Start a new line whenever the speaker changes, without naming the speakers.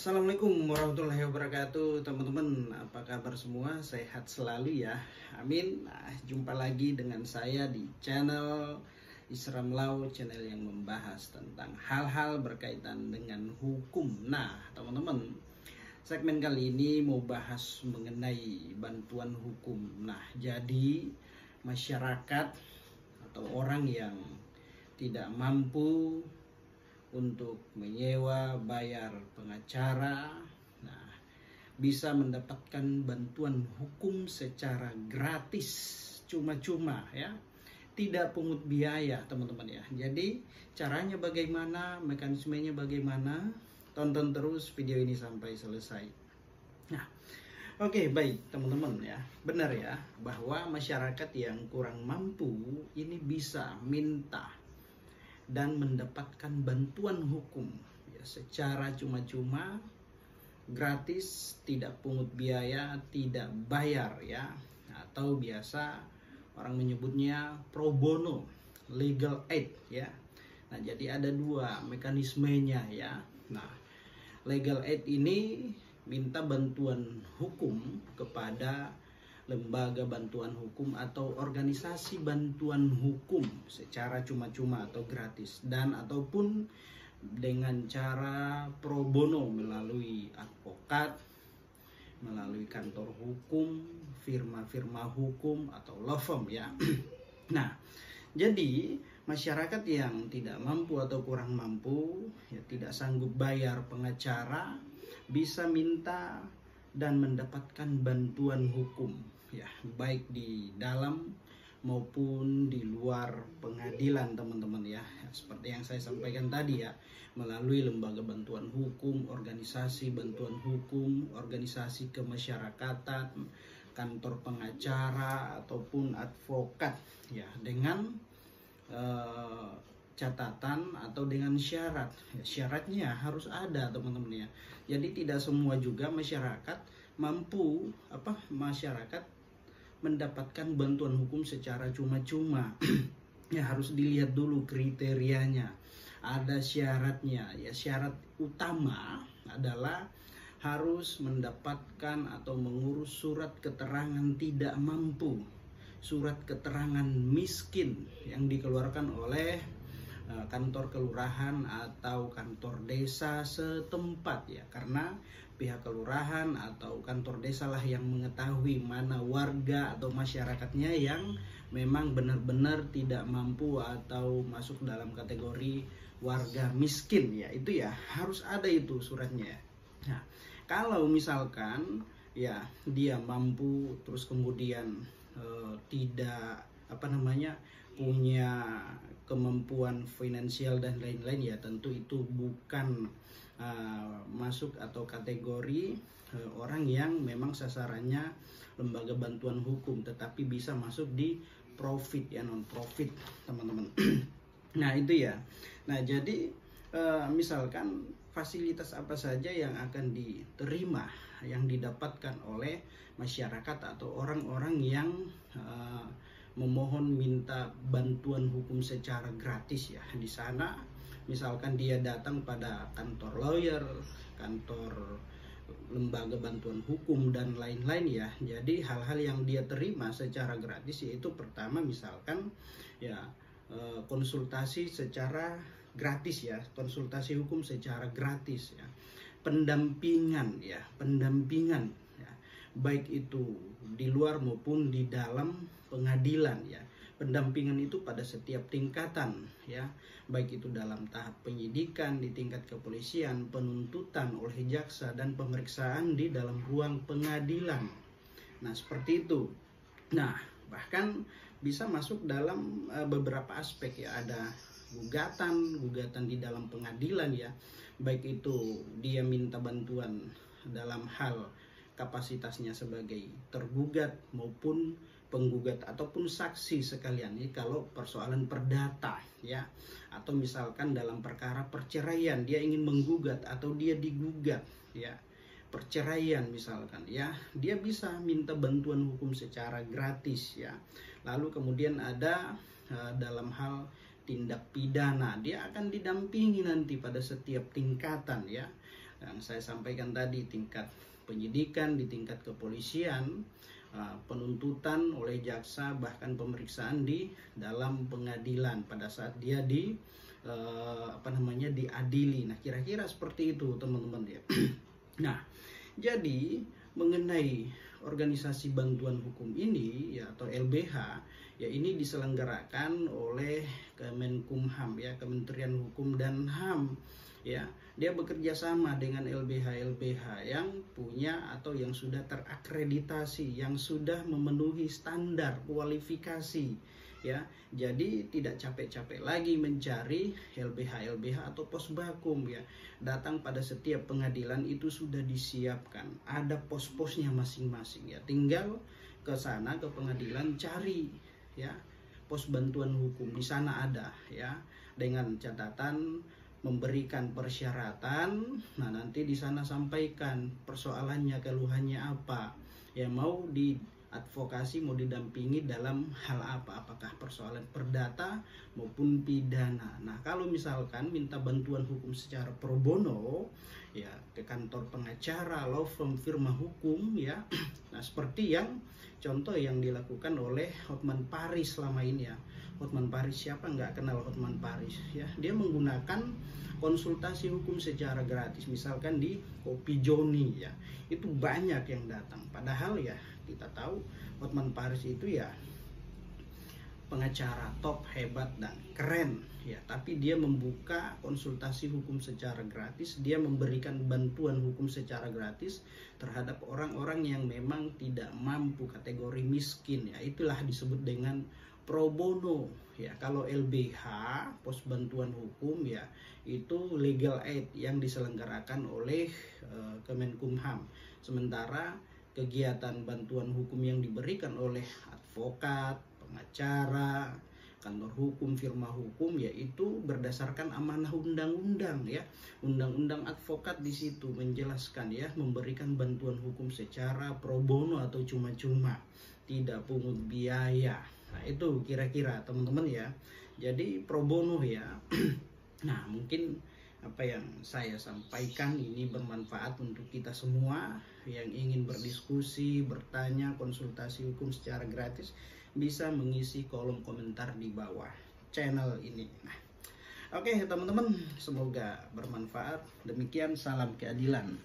Assalamualaikum warahmatullahi wabarakatuh, teman-teman. Apa kabar semua? Sehat selalu ya, amin. Jumpa lagi dengan saya di channel Isram Law, channel yang membahas tentang hal-hal berkaitan dengan hukum. Nah, teman-teman, segmen kali ini mau bahas mengenai bantuan hukum. Nah, jadi masyarakat atau orang yang tidak mampu untuk menyewa bayar pengacara, nah, bisa mendapatkan bantuan hukum secara gratis, cuma-cuma ya, tidak pungut biaya, teman-teman ya. Jadi caranya bagaimana, mekanismenya bagaimana, tonton terus video ini sampai selesai. Nah, oke, baik teman-teman ya, benar ya bahwa masyarakat yang kurang mampu ini bisa minta dan mendapatkan bantuan hukum ya, secara cuma-cuma, gratis, tidak pungut biaya, tidak bayar ya, atau biasa orang menyebutnya pro bono, legal aid ya. Nah, jadi ada dua mekanismenya ya. Nah, legal aid ini minta bantuan hukum kepada lembaga bantuan hukum atau organisasi bantuan hukum secara cuma-cuma atau gratis, dan ataupun dengan cara pro bono melalui advokat, melalui kantor hukum, firma-firma hukum atau law firm ya. Nah, jadi masyarakat yang tidak mampu atau kurang mampu ya, tidak sanggup bayar pengacara, bisa minta dan mendapatkan bantuan hukum ya, baik di dalam maupun di luar pengadilan, teman-teman ya. Seperti yang saya sampaikan tadi ya, melalui lembaga bantuan hukum, organisasi bantuan hukum, organisasi kemasyarakatan, kantor pengacara ataupun advokat ya, dengan catatan atau dengan syarat ya, syaratnya harus ada, teman-teman ya. Jadi tidak semua juga masyarakat mampu masyarakat mendapatkan bantuan hukum secara cuma-cuma. Ya, harus dilihat dulu kriterianya, ada syaratnya ya. Syarat utama adalah harus mendapatkan atau mengurus surat keterangan tidak mampu, surat keterangan miskin yang dikeluarkan oleh kantor kelurahan atau kantor desa setempat ya, karena pihak kelurahan atau kantor desa lah yang mengetahui mana warga atau masyarakatnya yang memang benar-benar tidak mampu atau masuk dalam kategori warga miskin ya. Itu ya harus ada itu suratnya. Nah, kalau misalkan ya dia mampu terus kemudian tidak punya kemampuan finansial dan lain-lain ya, tentu itu bukan masuk atau kategori orang yang memang sasarannya lembaga bantuan hukum, tetapi bisa masuk di profit ya, non profit, teman-teman. Nah, itu ya. Nah, jadi misalkan fasilitas apa saja yang akan diterima, yang didapatkan oleh masyarakat atau orang-orang yang memohon minta bantuan hukum secara gratis ya. Di sana misalkan dia datang pada kantor lawyer, kantor lembaga bantuan hukum dan lain-lain ya. Jadi hal-hal yang dia terima secara gratis yaitu pertama misalkan ya konsultasi secara gratis ya, konsultasi hukum secara gratis ya, pendampingan ya, baik itu di luar maupun di dalam pengadilan ya. Pendampingan itu pada setiap tingkatan ya, baik itu dalam tahap penyidikan di tingkat kepolisian, penuntutan oleh jaksa, dan pemeriksaan di dalam ruang pengadilan. Nah, seperti itu. Nah, bahkan bisa masuk dalam beberapa aspek ya, ada gugatan di dalam pengadilan ya, baik itu dia minta bantuan dalam hal kapasitasnya sebagai tergugat maupun penggugat ataupun saksi sekalian ya, kalau persoalan perdata ya, atau misalkan dalam perkara perceraian dia ingin menggugat atau dia digugat ya, perceraian misalkan ya, dia bisa minta bantuan hukum secara gratis ya. Lalu kemudian ada dalam hal tindak pidana, dia akan didampingi nanti pada setiap tingkatan ya. yang saya sampaikan tadi, tingkat penyidikan, di tingkat kepolisian, penuntutan oleh jaksa, bahkan pemeriksaan di dalam pengadilan pada saat dia diadili. Nah, kira-kira seperti itu teman-teman ya. Nah, jadi mengenai organisasi bantuan hukum ini ya, atau LBH ya, ini diselenggarakan oleh Kemenkumham ya, Kementerian Hukum dan HAM ya. Dia bekerja sama dengan LBH-LBH yang punya atau yang sudah terakreditasi, yang sudah memenuhi standar kualifikasi ya. Jadi tidak capek-capek lagi mencari LBH-LBH atau posbakum ya. Datang pada setiap pengadilan itu sudah disiapkan, ada pos-posnya masing-masing ya. Tinggal ke sana, ke pengadilan, cari ya pos bantuan hukum, di sana ada ya, dengan catatan memberikan persyaratan. Nah, nanti di sana sampaikan persoalannya, keluhannya apa ya, mau diadvokasi, mau didampingi dalam hal apa, apakah persoalan perdata maupun pidana. Nah, kalau misalkan minta bantuan hukum secara pro bono ya, ke kantor pengacara, law firm, firma hukum ya. Nah, seperti yang contoh yang dilakukan oleh Hotman Paris selama ini ya. Hotman Paris, siapa nggak kenal Hotman Paris ya? Dia menggunakan konsultasi hukum secara gratis, misalkan di Kopi Joni ya, itu banyak yang datang. Padahal ya kita tahu Hotman Paris itu ya pengacara top, hebat dan keren ya, tapi dia membuka konsultasi hukum secara gratis, dia memberikan bantuan hukum secara gratis terhadap orang-orang yang memang tidak mampu, kategori miskin ya. Itulah disebut dengan pro bono ya. Kalau LBH, pos bantuan hukum ya, itu legal aid yang diselenggarakan oleh Kemenkumham. Sementara kegiatan bantuan hukum yang diberikan oleh advokat, pengacara, kantor hukum, firma hukum, yaitu berdasarkan amanah undang-undang ya. Undang-undang advokat di situ menjelaskan ya, memberikan bantuan hukum secara pro bono atau cuma-cuma, tidak pungut biaya. Nah, itu kira-kira teman-teman ya. Jadi pro bono ya. Nah, mungkin apa yang saya sampaikan ini bermanfaat untuk kita semua yang ingin berdiskusi, bertanya, konsultasi hukum secara gratis, bisa mengisi kolom komentar di bawah channel ini. Nah, oke teman-teman, semoga bermanfaat. Demikian, salam keadilan.